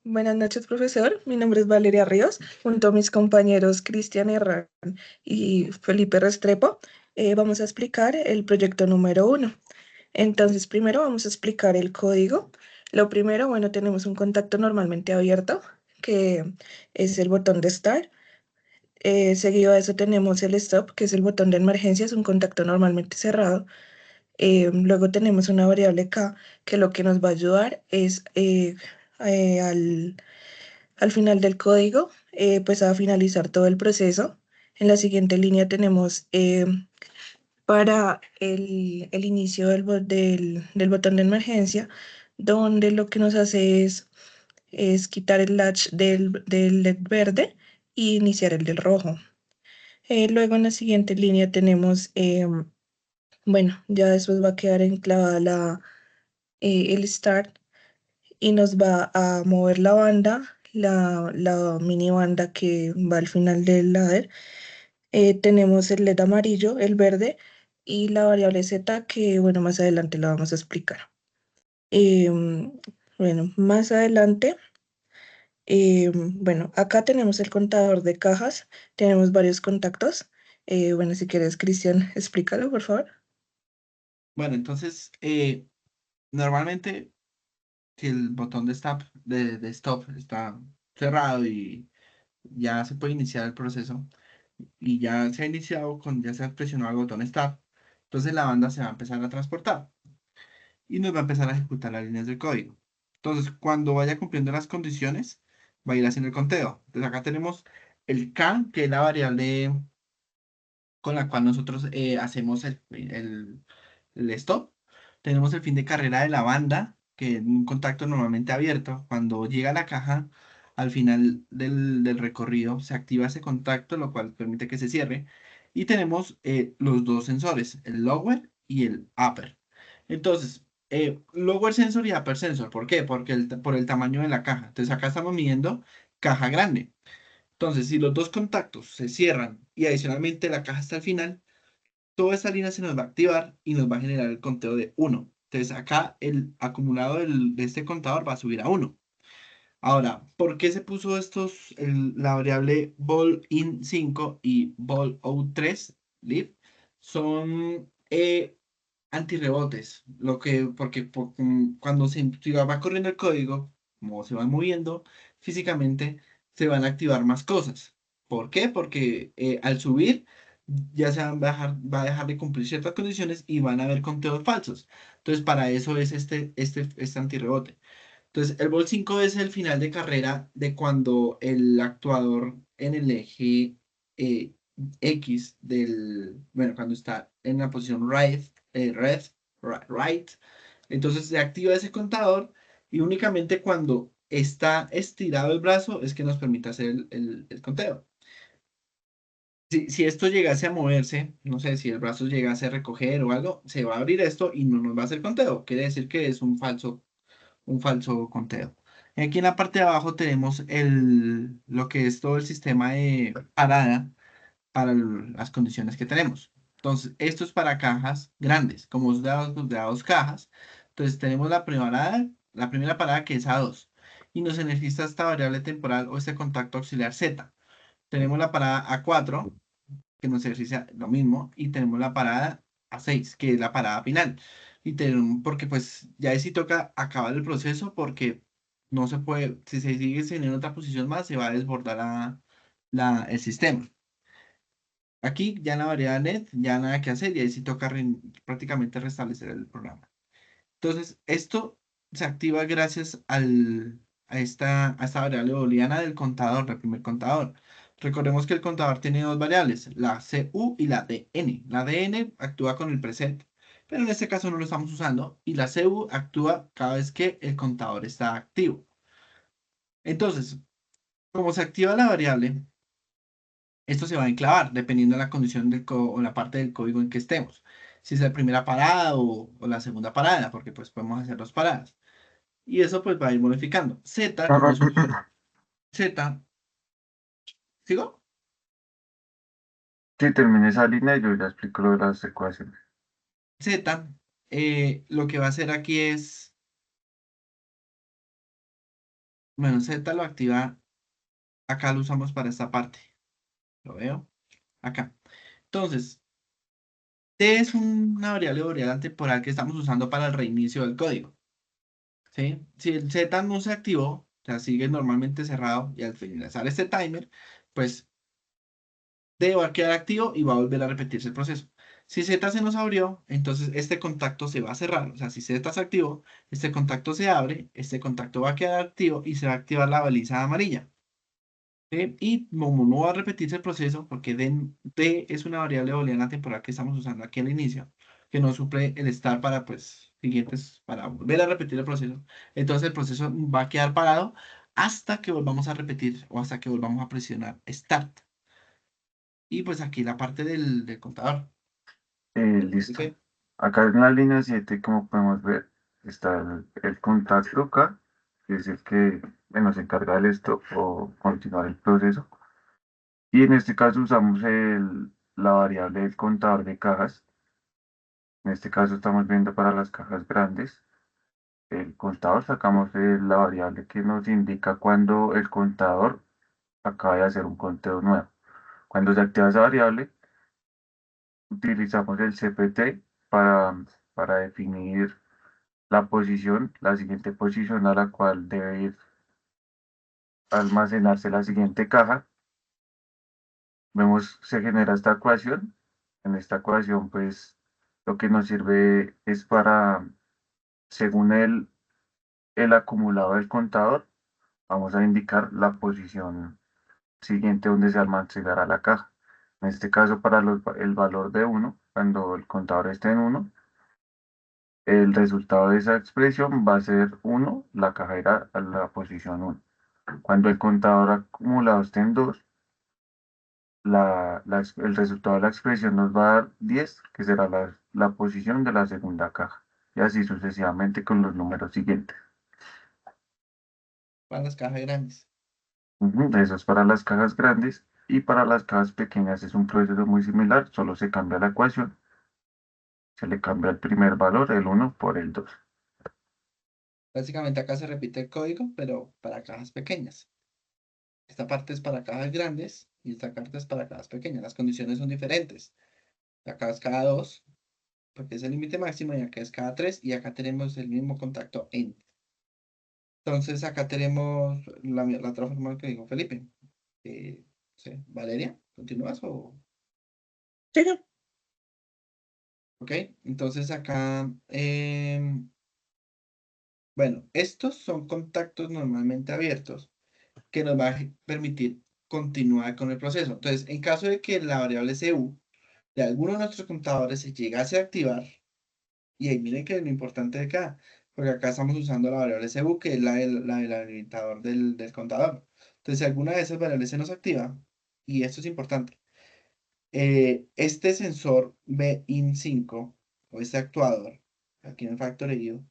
Buenas noches, profesor. Mi nombre es Valeria Ríos. Junto a mis compañeros Cristian Herrán y Felipe Restrepo, vamos a explicar el proyecto número 1. Entonces, primero vamos a explicar el código. Lo primero, bueno, tenemos un contacto normalmente abierto, que es el botón de Start. Seguido a eso tenemos el Stop, que es el botón de emergencia, es un contacto normalmente cerrado. Luego tenemos una variable K, que lo que nos va a ayudar es al final del código, pues a finalizar todo el proceso. En la siguiente línea tenemos para el inicio del botón de emergencia, donde lo que nos hace es quitar el latch del LED verde y iniciar el del rojo. Luego en la siguiente línea tenemos, bueno, ya después va a quedar enclavada el start y nos va a mover la banda, la mini banda que va al final del ladder. Tenemos el LED amarillo, el verde y la variable Z que, bueno, más adelante la vamos a explicar. Bueno, más adelante, bueno, acá tenemos el contador de cajas, tenemos varios contactos. Bueno, si quieres, Cristian, explícalo, por favor. Bueno, entonces, normalmente, si el botón de stop está cerrado y ya se puede iniciar el proceso y ya se ha iniciado ya se ha presionado el botón stop, entonces la banda se va a empezar a transportar y nos va a empezar a ejecutar las líneas del código. Entonces, cuando vaya cumpliendo las condiciones, va a ir haciendo el conteo. Entonces, acá tenemos el K, que es la variable con la cual nosotros hacemos el stop. Tenemos el fin de carrera de la banda, que es un contacto normalmente abierto. Cuando llega a la caja, al final del recorrido, se activa ese contacto, lo cual permite que se cierre. Y tenemos los dos sensores, el lower y el upper. Entonces, lower sensor y upper sensor, ¿por qué? Porque por el tamaño de la caja. Entonces, acá estamos midiendo caja grande. Entonces, si los dos contactos se cierran y adicionalmente la caja está al final, toda esta línea se nos va a activar y nos va a generar el conteo de 1. Entonces, acá el acumulado de este contador va a subir a 1. Ahora, ¿por qué se puso la variable ball in 5 y ball out 3 leave? Son antirrebotes, porque cuando va corriendo el código, como se va moviendo físicamente, se van a activar más cosas. ¿Por qué? Porque al subir ya va a dejar de cumplir ciertas condiciones y van a haber conteos falsos. Entonces, para eso es este antirrebote. Entonces, el ball 5 es el final de carrera de cuando el actuador en el eje eh, X bueno, cuando está en la posición right, entonces se activa ese contador y únicamente cuando está estirado el brazo es que nos permite hacer el conteo. Si esto llegase a moverse, no sé, si el brazo llegase a recoger o algo, se va a abrir esto y no nos va a hacer conteo. Quiere decir que es un falso conteo. Aquí en la parte de abajo tenemos lo que es todo el sistema de parada para las condiciones que tenemos. Entonces, esto es para cajas grandes, como es de a dos cajas. Entonces, tenemos la primera parada que es A2 y nos necesita esta variable temporal o este contacto auxiliar Z. Tenemos la parada A4 que nos ejercicia lo mismo y tenemos la parada A6 que es la parada final. Y porque pues ya ahí sí toca acabar el proceso porque no se puede, si se sigue en otra posición más, se va a desbordar el sistema. Aquí ya en la variable net, ya nada que hacer y ahí sí toca prácticamente restablecer el programa. Entonces, esto se activa gracias a esta variable booleana del contador, del primer contador. Recordemos que el contador tiene dos variables, la CU y la DN. La DN actúa con el preset, pero en este caso no lo estamos usando, y la CU actúa cada vez que el contador está activo. Entonces, como se activa la variable, esto se va a enclavar dependiendo de la condición o la parte del código en que estemos. Si es la primera parada o la segunda parada, porque pues podemos hacer dos paradas. Y eso pues va a ir modificando. Z, como es un Z, ¿sigo? Sí, terminé esa línea y yo ya explico lo de las ecuaciones. Z, lo que va a hacer aquí es Bueno, Z lo activa, acá lo usamos para esta parte. Lo veo acá. Entonces, T es una variable temporal que estamos usando para el reinicio del código. ¿Sí? Si el Z no se activó, o sea, sigue normalmente cerrado y al finalizar este timer, pues D va a quedar activo y va a volver a repetirse el proceso. Si Z se nos abrió, entonces este contacto se va a cerrar. O sea, si Z se activó, este contacto se abre, este contacto va a quedar activo y se va a activar la baliza amarilla. ¿Sí? Y como no va a repetirse el proceso, porque D es una variable booleana temporal que estamos usando aquí al inicio, que nos suple el estar para, pues, siguientes, para volver a repetir el proceso. Entonces el proceso va a quedar parado hasta que volvamos a repetir o hasta que volvamos a presionar Start. Y pues aquí la parte del contador. Listo. ¿Ok? Acá en la línea 7, como podemos ver, está el contacto acá, que es el que nos encarga del stop o continuar el proceso. Y en este caso usamos la variable del contador de cajas. En este caso estamos viendo para las cajas grandes. El contador sacamos la variable que nos indica cuando el contador acaba de hacer un conteo nuevo. Cuando se activa esa variable, utilizamos el CPT para definir la posición, la siguiente posición a la cual debe ir almacenarse la siguiente caja. Vemos, se genera esta ecuación. En esta ecuación, pues, lo que nos sirve es para, según el acumulado del contador, vamos a indicar la posición siguiente donde se almacenará la caja. En este caso, para el valor de 1, cuando el contador esté en 1, el resultado de esa expresión va a ser 1, la caja irá a la posición 1. Cuando el contador acumulado esté en 2, el resultado de la expresión nos va a dar 10, que será la posición de la segunda caja. Y así sucesivamente con los números siguientes. Para las cajas grandes. Eso es para las cajas grandes. Y para las cajas pequeñas es un proceso muy similar, solo se cambia la ecuación. Se le cambia el primer valor, el 1, por el 2. Básicamente acá se repite el código, pero para cajas pequeñas. Esta parte es para cajas grandes y esta parte es para cajas pequeñas. Las condiciones son diferentes. Acá es cada 2, porque es el límite máximo, y acá es cada 3, y acá tenemos el mismo contacto en. Entonces acá tenemos la otra forma que dijo Felipe. Sí. Valeria, ¿continúas o...? Sí, no. Ok, entonces acá, bueno, estos son contactos normalmente abiertos que nos va a permitir continuar con el proceso. Entonces, en caso de que la variable CU de alguno de nuestros contadores se llegase a activar, y ahí miren que es lo importante de acá, porque acá estamos usando la variable CU, que es la del habilitador del contador. Entonces, si alguna de esas variables se nos activa, y esto es importante, este sensor BIN5, o este actuador, aquí en el factorio,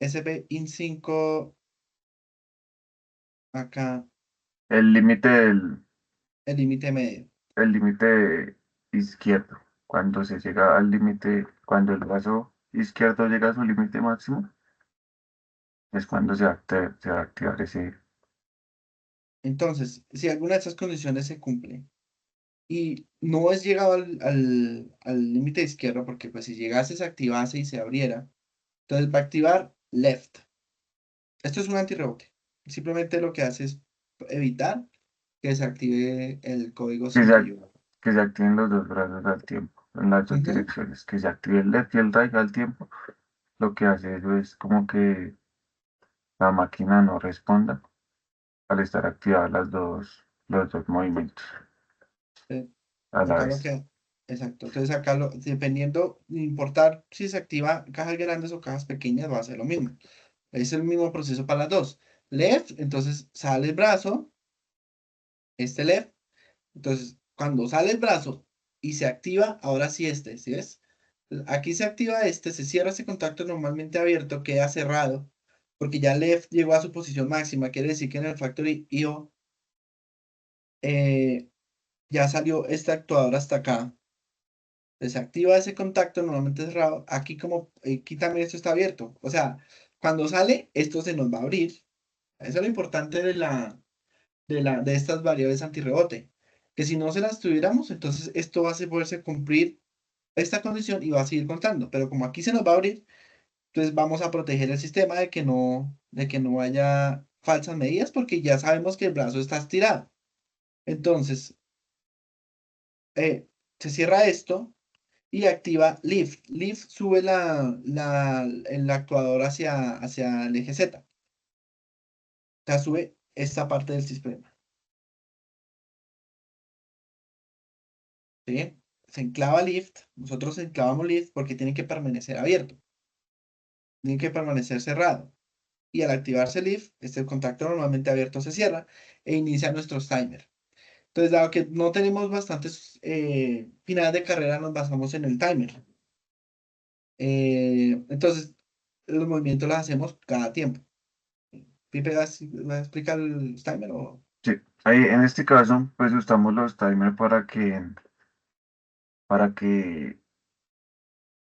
ese BIN5 acá, El límite del, el límite medio. el límite izquierdo. Cuando se llega al límite, cuando el vaso izquierdo llega a su límite máximo, es cuando se va a activar ese. Entonces, si alguna de estas condiciones se cumple y no es llegado al límite izquierdo, porque pues si llegase, se activase y se abriera, entonces va a activar left. Esto es un antirrebote. Simplemente lo que hace es evitar que se active el código que sin se, que ac- yo. que se activen los dos brazos al tiempo, en las dos Ujú. direcciones, que se active el left y el right al tiempo. Lo que hace eso es como que la máquina no responda al estar activadas los dos movimientos Eh, a la Acá lo vez. que. Exacto. Entonces acá dependiendo, de importar si se activa cajas grandes o cajas pequeñas, va a ser lo mismo. Es el mismo proceso para las dos. Left, entonces sale el brazo, este left. Entonces, cuando sale el brazo y se activa, ahora sí este, ¿sí ves? Aquí se activa este, se cierra ese contacto normalmente abierto, queda cerrado, porque ya left llegó a su posición máxima. Quiere decir que en el factory IO eh, ya salió este actuador hasta acá. Desactiva ese contacto normalmente cerrado. Aquí como, aquí también esto está abierto. O sea, Cuando sale, esto se nos va a abrir. Eso es lo importante de estas variables antirrebote. Que si no se las tuviéramos, entonces esto va a poderse cumplir esta condición y va a seguir contando. Pero como aquí se nos va a abrir, entonces vamos a proteger el sistema de que no haya falsas medidas porque ya sabemos que el brazo está estirado. Entonces, se cierra esto y activa Lift. Lift sube el actuador hacia el eje Z. O sea, sube esta parte del sistema. ¿Sí? Se enclava Lift. Nosotros enclavamos Lift porque tiene que permanecer abierto. Tiene que permanecer cerrado. Y al activarse Lift, este contacto normalmente abierto se cierra e inicia nuestros timers. Entonces, dado que no tenemos bastantes finales de carrera, nos basamos en el timer. Entonces, los movimientos los hacemos cada tiempo. Pipe, ¿vas a explicar el timer o...? Sí, ahí en este caso, pues usamos los timers para que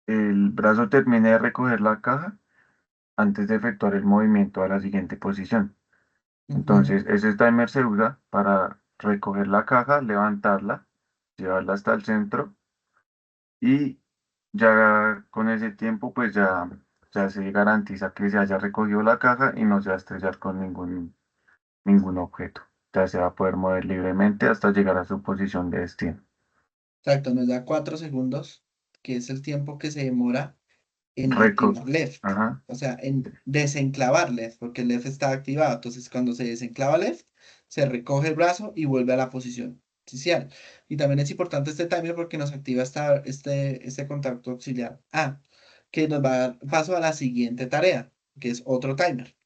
el brazo termine de recoger la caja antes de efectuar el movimiento a la siguiente posición. Ujú. Entonces, ese timer se usa para recoger la caja, levantarla, llevarla hasta el centro y ya con ese tiempo, pues ya se garantiza que se haya recogido la caja y no se va a estrellar con ningún objeto. Ya se va a poder mover libremente hasta llegar a su posición de destino. Exacto, nos da 4 segundos, que es el tiempo que se demora en Reco, activar left. ajá, O sea, en desenclavar left, porque el left está activado. Entonces, cuando se desenclava left, se recoge el brazo y vuelve a la posición inicial. Y también es importante este timer porque nos activa este contacto auxiliar A, que nos va a dar paso a la siguiente tarea, que es otro timer.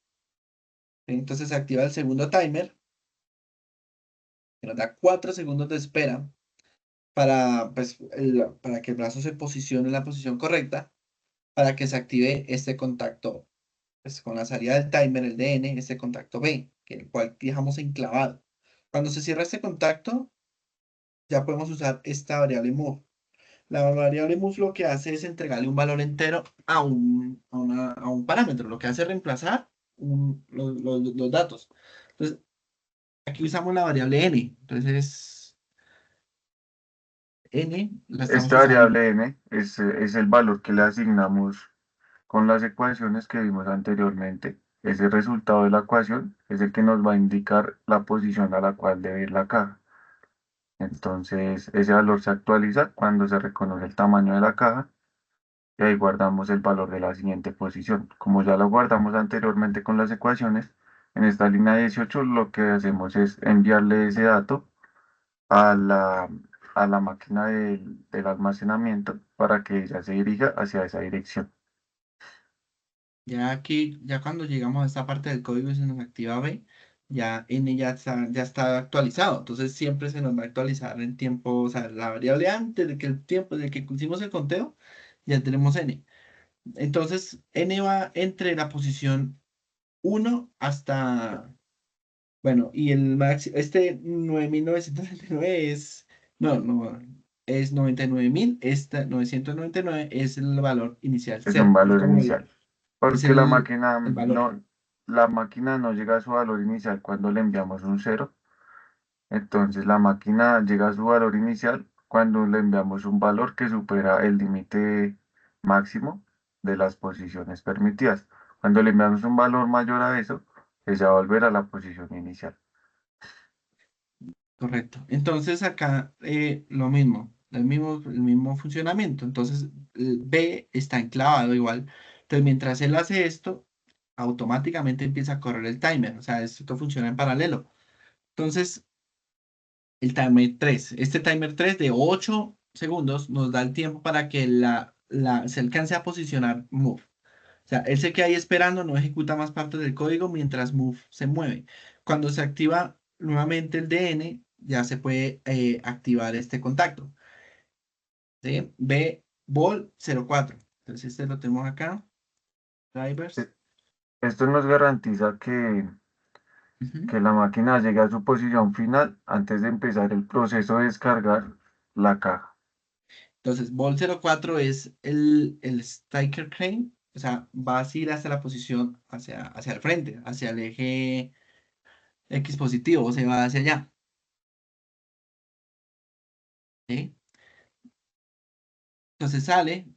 Entonces se activa el segundo timer, que nos da 4 segundos de espera para que el brazo se posicione en la posición correcta, para que se active este contacto pues, con la salida del timer, el DN, este contacto B, que el cual dejamos enclavado. Cuando se cierra este contacto, ya podemos usar esta variable move. La variable move lo que hace es entregarle un valor entero a un parámetro, lo que hace es reemplazar los datos. Entonces, aquí usamos la variable n. Entonces, n la estamos esta usando. variable n es el valor que le asignamos con las ecuaciones que vimos anteriormente. Ese resultado de la ecuación es el que nos va a indicar la posición a la cual debe ir la caja. Entonces, ese valor se actualiza cuando se reconoce el tamaño de la caja y ahí guardamos el valor de la siguiente posición. Como ya lo guardamos anteriormente con las ecuaciones, en esta línea 18 lo que hacemos es enviarle ese dato a la máquina del almacenamiento para que ella se dirija hacia esa dirección. Ya aquí, ya cuando llegamos a esta parte del código y se nos activa B, ya N ya está actualizado. Entonces siempre se nos va a actualizar en tiempo, o sea, la variable antes de que el tiempo, de que pusimos el conteo, ya tenemos N. Entonces N va entre la posición 1 hasta, bueno, y el máximo, este 9.999 es 99.000, esta 999 es el valor inicial Es un cero, es valor como inicial. es Porque el valor. la máquina no llega a su valor inicial cuando le enviamos un cero. Entonces la máquina llega a su valor inicial cuando le enviamos un valor que supera el límite máximo de las posiciones permitidas. Cuando le enviamos un valor mayor a eso, ella va a volver a la posición inicial. Correcto. Entonces acá lo mismo, el mismo funcionamiento. Entonces el B está enclavado igual. Entonces mientras él hace esto, automáticamente empieza a correr el timer. O sea, esto funciona en paralelo. Entonces el timer 3, este timer 3 de 8 segundos nos da el tiempo para que se alcance a posicionar move. O sea, él se queda ahí esperando, no ejecuta más parte del código mientras move se mueve. Cuando se activa nuevamente el DN, ya se puede activar este contacto. ¿Sí? B ball 04. Entonces este lo tenemos acá. E- Drivers. Esto nos garantiza Ujú. que la máquina llegue a su posición final antes de empezar el proceso de descargar la caja. Entonces, ball 04 es el sticker crane O sea, vas a ir hasta la posición hacia el frente, hacia el eje X positivo, o se va hacia allá. ¿Sí? Entonces sale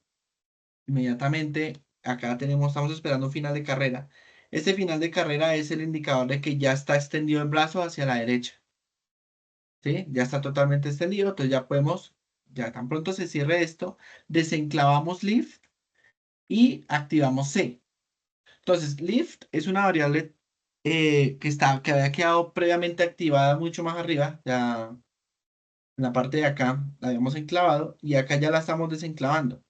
inmediatamente. Acá estamos esperando un final de carrera. Este final de carrera es el indicador de que ya está extendido el brazo hacia la derecha. ¿Sí? Ya está totalmente extendido, entonces ya podemos, ya tan pronto se cierre esto, desenclavamos lift y activamos C. Entonces, lift es una variable que había quedado previamente activada mucho más arriba, ya en la parte de acá la habíamos enclavado y acá ya la estamos desenclavando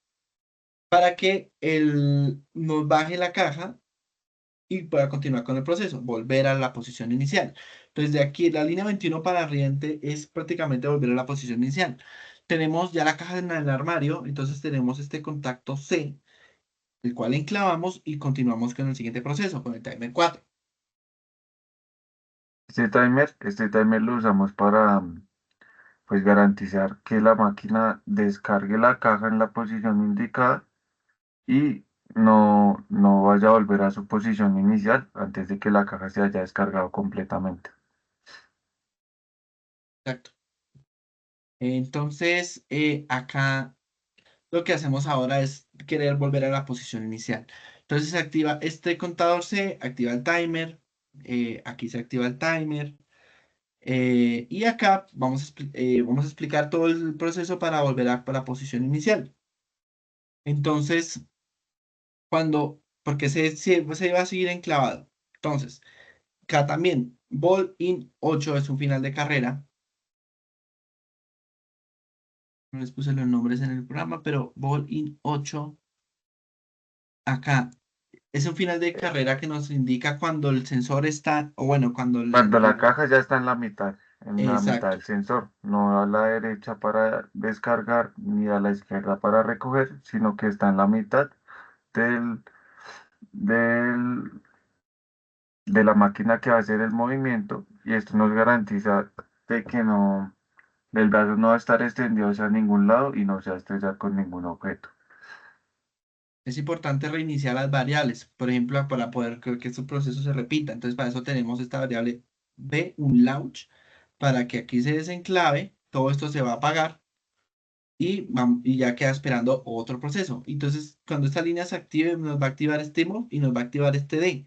para que nos baje la caja y pueda continuar con el proceso, volver a la posición inicial. Entonces, de aquí, la línea 21 para arriente es prácticamente volver a la posición inicial. Tenemos ya la caja en el armario, entonces tenemos este contacto C, el cual enclavamos y continuamos con el siguiente proceso, con el timer 4. Este timer lo usamos para pues garantizar que la máquina descargue la caja en la posición indicada y no vaya a volver a su posición inicial antes de que la caja se haya descargado completamente. Exacto. Entonces, acá lo que hacemos ahora es querer volver a la posición inicial. Entonces se activa este contador C, activa el timer, aquí se activa el timer, y acá vamos a explicar todo el proceso para volver a la posición inicial. Entonces, porque se va a seguir enclavado. Entonces, acá también, ball in 8 es un final de carrera. No les puse los nombres en el programa, pero ball in 8 acá es un final de carrera que nos indica cuando el sensor está, o bueno, cuando Cuando la caja ya está en la mitad exacto, del sensor, no a la derecha para descargar ni a la izquierda para recoger, sino que está en la mitad del, del, de la máquina que va a hacer el movimiento y esto nos garantiza de que el brazo no va a estar extendido hacia ningún lado y no se va a estrellar con ningún objeto. es importante reiniciar las variables, por ejemplo, para poder que este proceso se repita. Entonces, para eso tenemos esta variable B, un launch, para que aquí se desenclave, todo esto se va a apagar y ya queda esperando otro proceso. Entonces, cuando esta línea se active, nos va a activar este move y nos va a activar este D.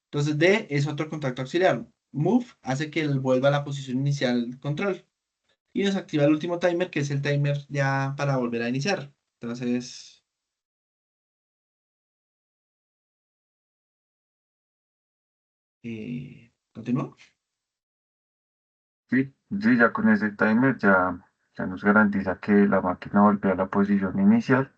Entonces, D es otro contacto auxiliar. Move hace que él vuelva a la posición inicial del control. Y nos activa el último timer, que es el timer ya para volver a iniciar. Entonces, ¿continúo? Sí, sí, ya con ese timer ya nos garantiza que la máquina volvió a la posición inicial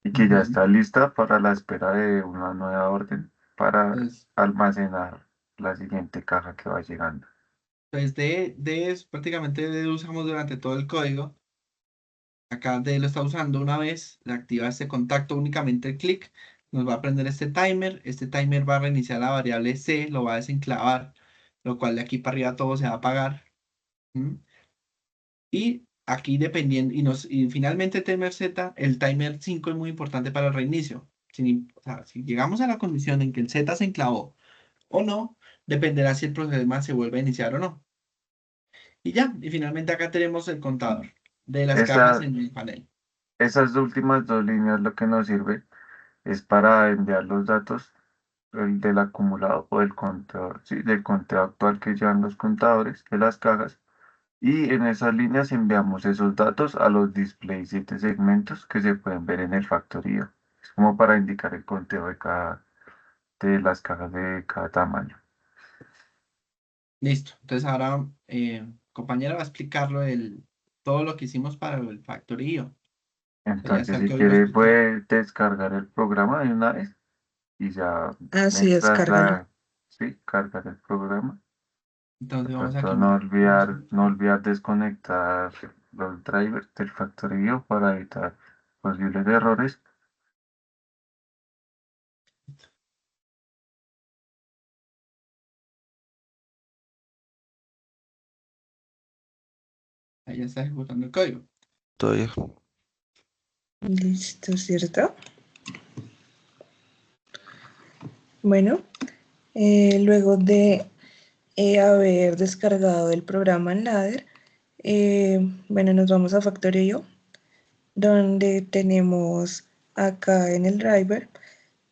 y que ya Ujú. está lista para la espera de una nueva orden para Entonces, almacenar la siguiente caja que va llegando. pues D es prácticamente D usamos durante todo el código. Acá D lo está usando una vez, le activa este contacto únicamente el clic, nos va a prender este timer va a reiniciar la variable C, lo va a desenclavar, lo cual de aquí para arriba todo se va a apagar. ¿Mm? Y aquí dependiendo, y finalmente timer Z, el timer 5 es muy importante para el reinicio. O sea, si llegamos a la condición en que el Z se enclavó o no, dependerá si el problema se vuelve a iniciar o no. Y ya, y finalmente acá tenemos el contador de las cajas Esa, en el panel. esas últimas dos líneas lo que nos sirve es para enviar los datos del acumulado o del conteo, sí, del conteo actual que llevan los contadores de las cajas. Y en esas líneas enviamos esos datos a los display 7 segmentos que se pueden ver en el factorío. Es como para indicar el conteo de las cajas de cada tamaño. Listo. Entonces ahora, compañera va a explicarlo todo lo que hicimos para el factorío. Pues ya está Entonces, el si código quiere, explicado. puede descargar el programa de una vez y ya Así es, mientras cárgalo. sí, cargar el programa. De Entonces vamos pronto aquí, mira. no olvidar desconectar los drivers del factorío para evitar posibles errores. Ahí ya está ejecutando el código. Todavía. Listo, ¿cierto? Bueno, luego de haber descargado el programa en Ladder, bueno, nos vamos a Factorio, donde tenemos acá en el driver,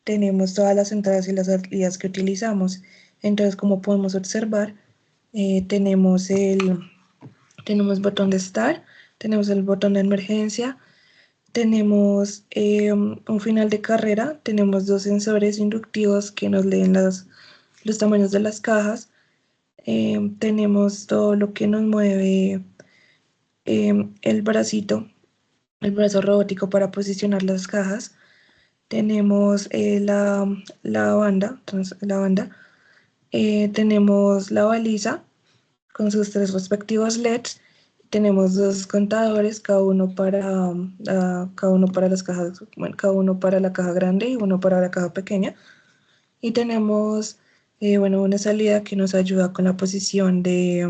tenemos todas las entradas y las salidas que utilizamos. Entonces, como podemos observar, tenemos botón de Start, tenemos el botón de emergencia, tenemos un final de carrera, tenemos dos sensores inductivos que nos leen los tamaños de las cajas, tenemos todo lo que nos mueve el brazo robótico para posicionar las cajas, tenemos la banda, tenemos la baliza con sus tres respectivos LEDs. Tenemos dos contadores, cada uno para las cajas, bueno, cada uno para la caja grande y uno para la caja pequeña. Y tenemos, bueno, una salida que nos ayuda con la posición de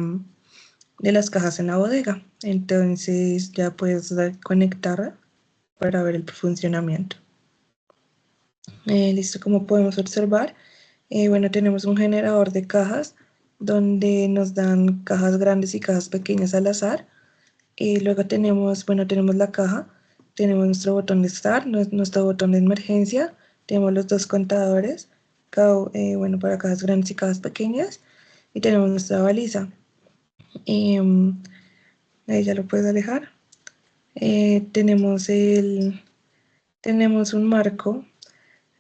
las cajas en la bodega. Entonces ya puedes conectar para ver el funcionamiento. Listo, como podemos observar, bueno, tenemos un generador de cajas donde nos dan cajas grandes y cajas pequeñas al azar. Luego tenemos, bueno, tenemos la caja, tenemos nuestro botón de Start, nuestro botón de emergencia, tenemos los dos contadores, bueno, para cajas grandes y cajas pequeñas, y tenemos nuestra baliza. Ahí ya lo puedes alejar. Tenemos un marco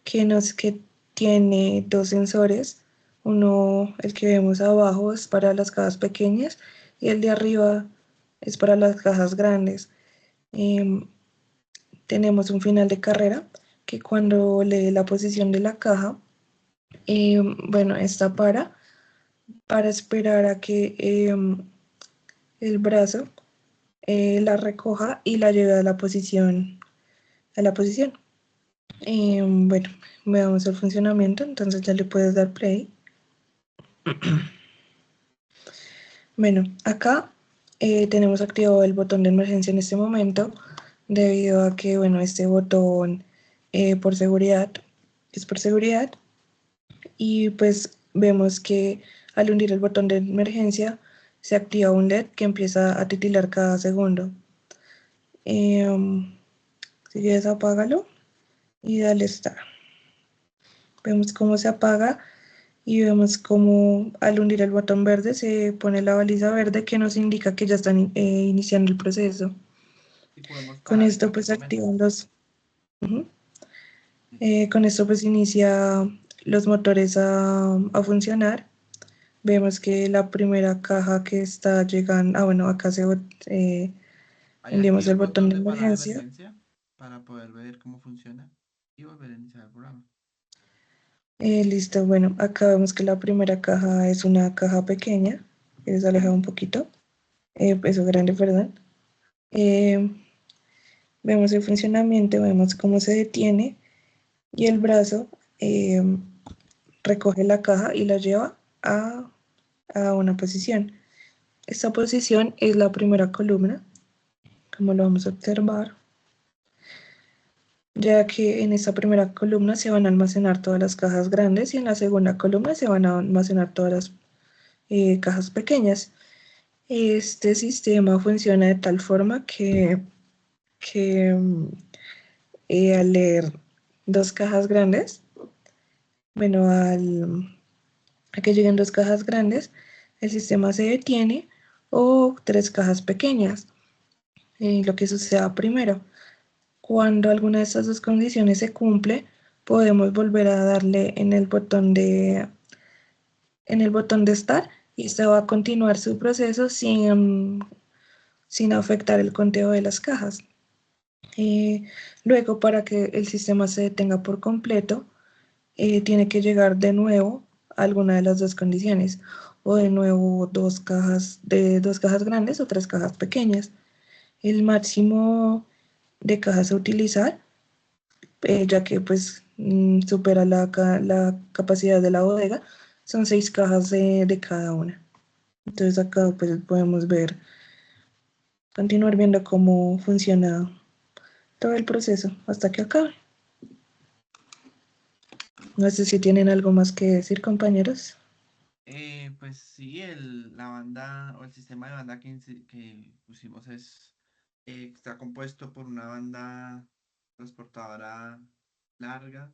que tiene dos sensores. Uno, el que vemos abajo, es para las cajas pequeñas y el de arriba es para las cajas grandes. Tenemos un final de carrera que cuando lee la posición de la caja, bueno, está para esperar a que el brazo la recoja y la lleve a la posición. Bueno, veamos el funcionamiento, entonces ya le puedes dar play. Bueno, acá tenemos activado el botón de emergencia en este momento, debido a que, bueno, este botón por seguridad, es por seguridad, y pues vemos que al hundir el botón de emergencia se activa un LED que empieza a titilar cada segundo. Si quieres apágalo y dale Start. Vemos cómo se apaga y vemos cómo al hundir el botón verde se pone la baliza verde que nos indica que ya están iniciando el proceso. Y podemos Con parar en esto pues cualquier momento. activan ujú. Con esto pues inicia los motores a funcionar. Vemos que la primera caja que está llegando, bueno, acá Ahí hundimos activa el el botón botón de de parada de emergencia. emergencia para poder ver cómo funciona y volver a iniciar el programa. Listo, bueno, acá vemos que la primera caja es una caja pequeña, que se aleja un poquito, eso grande, perdón. Eh, Vemos el funcionamiento, vemos cómo se detiene y el brazo eh, recoge la caja y la lleva a una posición. Esta posición es la primera columna, como lo vamos a observar, ya que en esta primera columna se van a almacenar todas las cajas grandes y en la segunda columna se van a almacenar todas las cajas pequeñas. Este sistema funciona de tal forma que al leer dos cajas grandes, bueno, a que lleguen dos cajas grandes, el sistema se detiene o tres cajas pequeñas. Lo que suceda primero. Cuando alguna de estas dos condiciones se cumple, podemos volver a darle en el botón de Start y este va a continuar su proceso sin afectar el conteo de las cajas. Luego, para que el sistema se detenga por completo, tiene que llegar de nuevo a alguna de las dos condiciones, o de nuevo dos cajas grandes o tres cajas pequeñas. El máximo de cajas a utilizar, ya que pues supera la capacidad de la bodega, son 6 cajas de cada una. Entonces acá pues podemos continuar viendo cómo funciona todo el proceso hasta que acabe. No sé si tienen algo más que decir, compañeros. Pues sí, la banda o el sistema de banda que pusimos está compuesto por una banda transportadora larga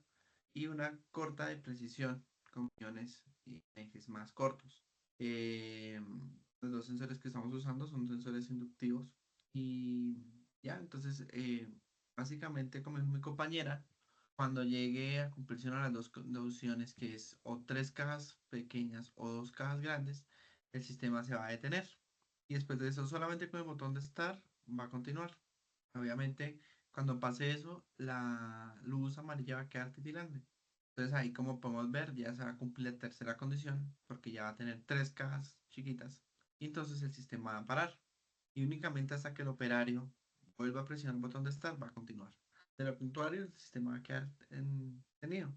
y una corta de precisión con guiones y ejes más cortos. Eh, los dos sensores que estamos usando son sensores inductivos y ya, entonces básicamente como es mi compañera, cuando llegue a cumplirse una de las dos opciones, que es o tres cajas pequeñas o dos cajas grandes, el sistema se va a detener. Y después de eso, solamente con el botón de Start va a continuar. Obviamente, cuando pase eso, la luz amarilla va a quedar titilante. Entonces ahí, como podemos ver, ya se va a cumplir la tercera condición, porque ya va a tener tres cajas chiquitas. Y entonces el sistema va a parar. Y únicamente hasta que el operario vuelva a presionar el botón de Start va a continuar. De lo contrario, el sistema va a quedar tenido.